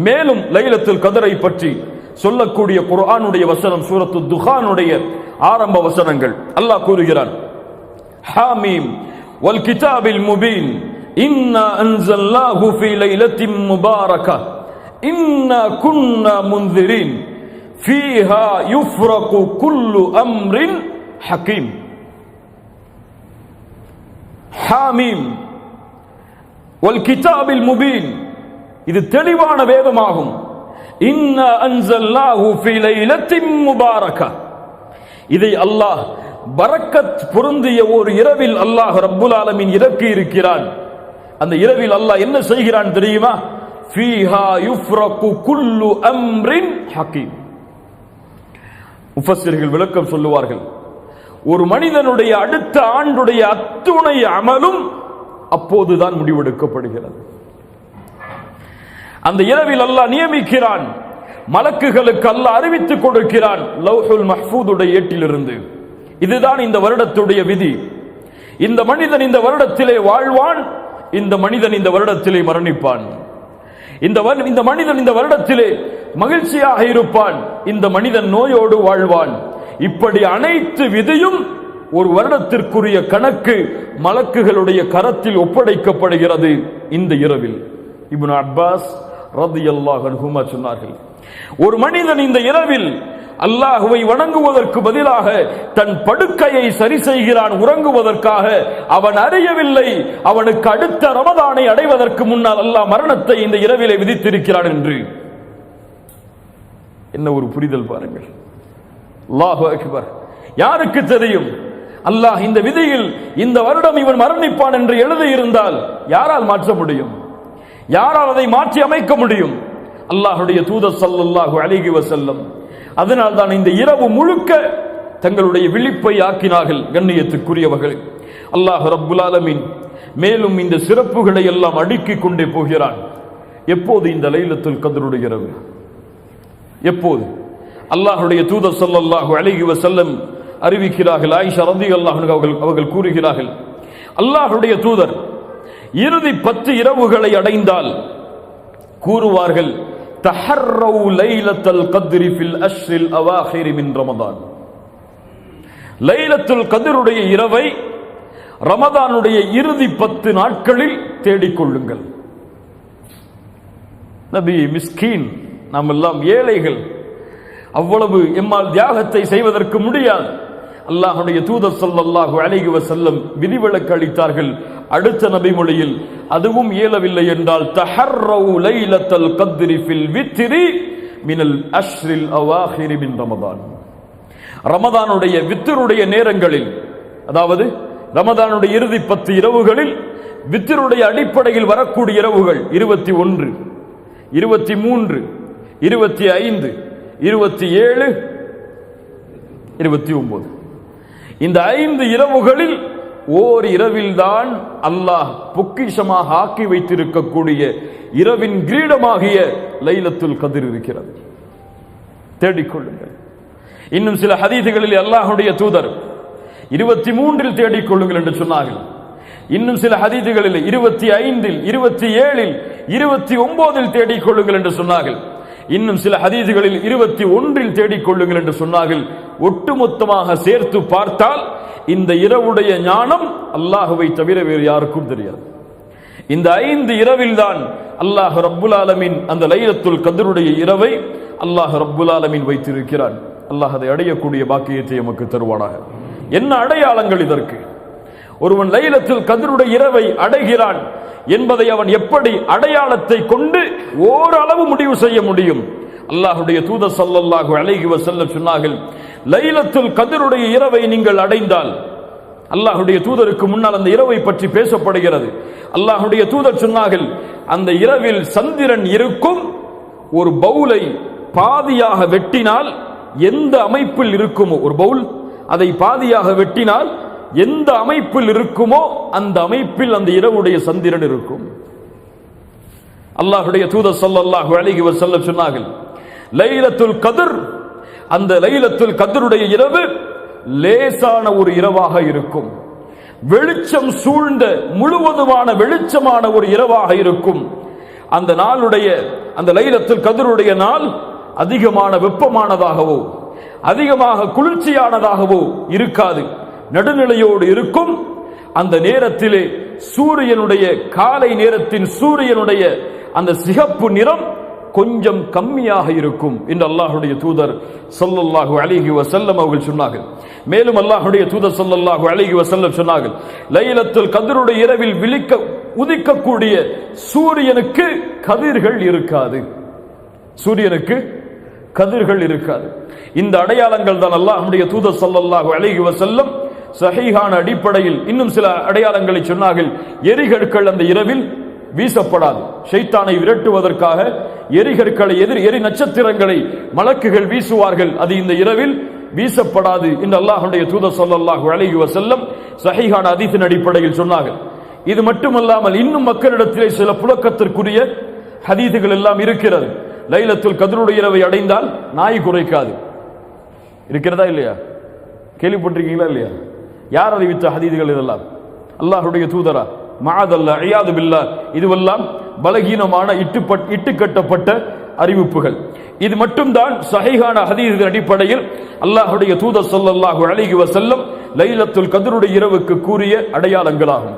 மேலும் லைலத்துல் கத்ரை பற்றி சொல்லக்கூடிய குர்ஆனுடைய வசனம் சூரத்து துஹானுடைய ஆரம்ப வசனங்கள். அல்லாஹ் கூறுகிறான், ஹாமீம் வல் கிதாபில் முபீன் இன்னா அன்ஸல்னாஹு ஃபீ லைலத்தின் முபாரகா இன்னா குன்னா முன்திரீன் ஃபீஹா யுஃப்ரகு குல்லு அம்ரின் ஹகீம். ஹாமீம் வல் கிதாபில் முபீன், இது தெளிவான வேதமாகும். இன்னா அன்ஸல்னாஹு ஃபீ லைலத்தின் முபாரகா, இதை அல்லாஹ் பரக்கத் பொருந்திய ஒரு இரவில் அல்லாஹ் ரப்புல் ஆலமீன் இறக்கி இருக்கிறான். அந்த இரவில் அல்லாஹ் என்ன செய்கிறான் தெரியுமா? ஃபீஹா யுஃப்ரகு குல்லு அம்ரின் ஹகீம். முஃபஸ்ஸிர்கள் விளக்கம் சொல்லுவார்கள், ஒரு மனிதனுடைய அடுத்த ஆண்டுடைய அத்துணை அமலும் அப்போதுதான் முடிவெடுக்கப்படுகிறது. அந்த இரவில் அல்லாஹ் நியமிக்கிறான், மலக்குகளுக்கு அல்லாஹ் அறிவித்துக் கொடுக்கிறான் லவ்ஹுல் மஹ்ஃபூதுடைய ஏட்டிலிருந்து. இதுதான் இந்த வருடத்துடைய விதி. இந்த மனிதன் இந்த வருடத்திலே வாழ்வான், இந்த மனிதன் இந்த வருடத்திலே மரணிப்பான். இந்த மனிதன் இந்த வருடத்திலே மகிழ்ச்சியாக இருப்பான், இந்த மனிதன் நோயோடு வாழ்வான். இப்படி அனைத்து விதியும் ஒரு வருடத்திற்குரிய கணக்கு மலக்குகளுடைய கரத்தில் ஒப்படைக்கப்படுகிறது இந்த இரவில். இப்னு அப்பாஸ் ரலியல்லாஹு அன்ஹுமா சொன்னார்கள், ஒரு மனிதன் இந்த இரவில் அல்லாஹுவை வணங்குவதற்கு பதிலாக தன் படுக்கையை சரி செய்கிறான் உறங்குவதற்காக. அவன் அறியவில்லை, அவனுக்கு அடுத்த ரமதானை அடைவதற்கு முன்னால் அல்லாஹ் மரணத்தை இந்த இரவிலே விதித்திருக்கிறான் என்று. என்ன ஒரு புரிதல் பாருங்கள். அல்லாஹு அக்பர். யாருக்கு தெரியும்? அல்லாஹ் இந்த விதியில் இந்த வருடம் இவன் மரணிப்பான் என்று எழுதியிருந்தால் யாரால் மாற்ற முடியும்? யாரால் அதை மாற்றி அமைக்க முடியும்? அல்லாஹ்வுடைய தூதர் ஸல்லல்லாஹு அலைஹி வஸல்லம் அதனால் தான் இந்த இரவு முழுக்க தங்களுடைய விழிப்பை ஆக்கினார்கள். கண்ணியத்துக்குரியவர்கள், அல்லாஹ் ரப்புல் ஆலமீன் மேலும் இந்த சிறப்புகளை எல்லாம் அடுக்கிக் கொண்டே போகிறான். எப்போது இந்த லைலத்துல் கத்ருடைய இரவு? எப்போது? அல்லாஹ்வுடைய தூதர் ஸல்லல்லாஹு அலைஹி வஸல்லம் அறிவிக்கிறார்கள், ஆயிஷா ரலியல்லாஹு அன்ஹா அவர்கள் கூறுகிறார்கள், அல்லாஹ்வுடைய தூதர் இறுதி 10 இரவுகளை அடைந்தால் கூறுவார்கள், தஹர்ரவு லைலத்துல் கத்ரி ஃபில் அஷ்ரில் அவாஹிர் மின் ரமதான். லைலத்துல் கத்ருடைய இரவை ரமதானுடைய இறுதி 10 நாட்களில் தேடிக்கொள்ளுங்கள். நபி மிஸ்கீன், நாம் எல்லாம் ஏழைகள், அவ்வளவு எம்மால் தியாகத்தை செய்வதற்கு முடியாது. அல்லாஹ்வுடைய தூதர் ஸல்லல்லாஹு அலைஹி வஸல்லம் விதிவிலக்கு அளித்தார்கள். அடுத்த நபி மொழியில் அதுவும் இயலவில்லை என்றால் தஹர்ரவு லைலத்துல் கத்ரி ஃபில் வித்ரி மினல் அஷ்ரில் அவாஹிர் மின் ரமதான். ரமதானுடைய வித்ருடைய நேரங்களில், அதாவது ரமதானுடைய இறுதி 10 இரவுகளில் வித்ருடைய அடிப்படையில் வரக்கூடிய இரவுகள் 21, 23, 25, 27, 29. இந்த 5 இரவுகளில் ஓர் இரவில்தான் அல்லாஹ் பொக்கிஷமாக ஆக்கி வைத்திருக்கக்கூடிய இரவின் கிரீடமாகிய லைலத்துல் கத்ர் இருக்கிறது. தேடிக்கொள்ளுங்கள். இன்னும் சில ஹதீதுகளில் அல்லாஹ்வுடைய தூதர் 23 தேடிக்கொள்ளுங்கள் என்று சொன்னார்கள். இன்னும் சில ஹதீதுகளில் 25, 27, 29 தேடிக்கொள்ளுங்கள் என்று சொன்னார்கள். இன்னும் சில ஹதீதுகளில் 21 தேடிக்கொள்ளுங்கள் என்று சொன்னார்கள். ஒட்டுமொத்தமாக சேர்த்து பார்த்தால் இந்த இரவுடைய ஞானம் அல்லாஹுவை தவிர வேறு யாருக்கும் தெரியாது. இந்த 5 இரவில் தான் அல்லாஹ் ரப்புல் ஆலமீன் அந்த லைலத்துல் கத்ருடைய இரவை அல்லாஹ் ரப்புல் ஆலமீன் வைத்திருக்கிறான். அல்லாஹ் அதை அடையக்கூடிய பாக்கியத்தை நமக்கு தருவானாக. என்ன அடையாளங்கள் இதற்கு? ஒருவன் லைலத்துல் கத்ருடைய இரவை அடைகிறான் என்பதை அவன் எப்படி அடையாளத்தை கொண்டு ஓரளவு முடிவு செய்ய முடியும்? அல்லாஹ்வுடைய தூதர் ஸல்லல்லாஹு அலைஹி வஸல்லம் சொன்னார்கள், லைலத்துல் கத்ருடைய இரவை நீங்கள் அடைந்தால், அல்லாஹ்வுடைய தூதருக்கு முன்னால் அந்த இரவை பற்றி பேசப்படுகிறது. அல்லாஹ்வுடைய தூதர் சொன்னார்கள், அந்த இரவில் சந்திரன் இருக்கும். ஒரு பவுலை பாதியாக வெட்டினால் எந்த அமைப்பில் இருக்குமோ, ஒரு பவுல் அதை பாதியாக வெட்டினால் எந்த அமைப்பில் இருக்குமோ அந்த அமைப்பில் அந்த இரவுடைய சந்திரன் இருக்கும். அல்லாஹ்வுடைய தூதர் ஸல்லல்லாஹு அலைஹி வஸல்லம் சொன்னார்கள், லைலத்துல் கத்ர், அந்த லைலத்துல் கத்ருடைய இரவு லேசான ஒரு இரவாக இருக்கும். வெளிச்சம் சூழ்ந்த முழுவதுமான வெளிச்சமான ஒரு இரவாக இருக்கும். அந்த நாளுடைய அந்த லைலத்துல் கத்ருடைய நாள் அதிகமான வெப்பமானதாகவோ அதிகமாக குளிர்ச்சியானதாகவோ இருக்காது, நடுநிலையோடு இருக்கும். அந்த நேரத்திலே சூரியனுடைய காலை நேரத்தின் சூரியனுடைய அந்த சிகப்பு நிறம் கொஞ்சம் கம்மியாக இருக்கும் என்று அல்லாஹ்வுடைய தூதர் ஸல்லல்லாஹு அலைஹி வஸல்லம் அவர்கள் சொன்னார்கள். மேலும் அல்லாஹ்வுடைய தூதர் ஸல்லல்லாஹு அலைஹி வஸல்லம் சொன்னார்கள், லைலத்துல் கத்ருடைய இரவில் உதிக்கக்கூடிய சூரியனுக்கு கதிர்கள் இருக்காது, சூரியனுக்கு கதிர்கள் இருக்காது. இந்த அடையாளங்கள் தான் அல்லாஹ்வுடைய தூதர் ஸல்லல்லாஹு அலைஹி வஸல்லம் சஹீஹான அடிப்படையில் இன்னும் சில அடையாளங்களை சொன்னார்கள். எரிகற்கள் அந்த இரவில் வீசப்படாது, ஷைத்தானை விரட்டுவதற்காக எரிகற்களை எரி நட்சத்திரங்களை மலக்குகள் வீசுவார்கள், அது இந்த இரவில் வீசப்படாது என்று அல்லாஹ்வுடைய தூதர் ஸல்லல்லாஹு அலைஹி வஸல்லம் சஹீஹான ஹதீஸின் அடிப்படையில் சொன்னார்கள். இது மட்டுமல்லாமல் இன்னும் மக்களிடத்திலே சில புழக்கத்திற்குரிய ஹதீஸுகள் எல்லாம் இருக்கிறது. லைலத்துல் கத்ருடைய இரவை அடைந்தால் நாய் குறைக்காது, இருக்கிறதா இல்லையா? கேள்விப்பட்டிருக்கீங்களா இல்லையா? யார் அறிவித்த ஹதீஸுகள் இதெல்லாம்? அல்லாஹ்வுடைய தூதரா? மஅதல்லா, இயாது பில்லா. இதுவெல்லாம் பலகீனமான இட்டுக்கட்டப்பட்ட அறிவிப்புகள். இது மட்டும்தான் சஹீஹான ஹதீஸின் அடிப்படையில் அல்லாஹ்வுடைய தூதர் ஸல்லல்லாஹு அலைஹி வஸல்லம் லைலத்துல் கத்ருடைய இரவுக்கு கூறிய அடையாளங்களாகும்.